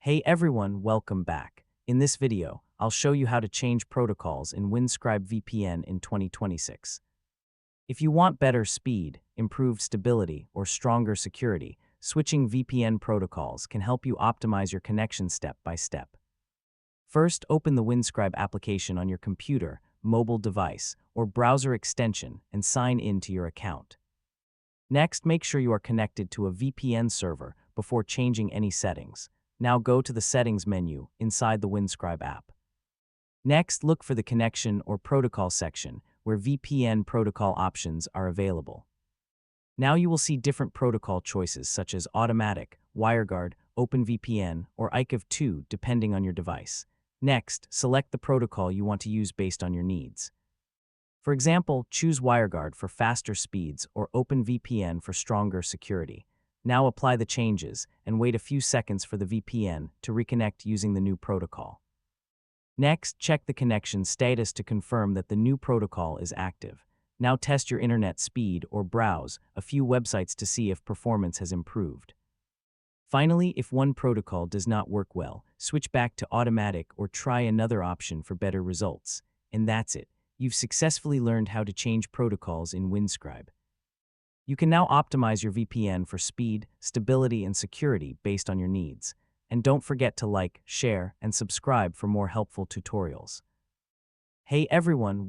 Hey everyone, welcome back. In this video, I'll show you how to change protocols in Windscribe VPN in 2026. If you want better speed, improved stability, or stronger security, switching VPN protocols can help you optimize your connection step by step. First, open the Windscribe application on your computer, mobile device, or browser extension and sign in to your account. Next, make sure you are connected to a VPN server before changing any settings. Now go to the Settings menu inside the Windscribe app. Next, look for the Connection or Protocol section where VPN protocol options are available. Now you will see different protocol choices such as Automatic, WireGuard, OpenVPN, or IKEV2 depending on your device. Next, select the protocol you want to use based on your needs. For example, choose WireGuard for faster speeds or OpenVPN for stronger security. Now apply the changes and wait a few seconds for the VPN to reconnect using the new protocol. Next, check the connection status to confirm that the new protocol is active. Now test your internet speed or browse a few websites to see if performance has improved. Finally, if one protocol does not work well, switch back to automatic or try another option for better results. And that's it. You've successfully learned how to change protocols in Windscribe. You can now optimize your VPN for speed, stability, and security based on your needs. And don't forget to like, share, and subscribe for more helpful tutorials. Hey everyone, welcome.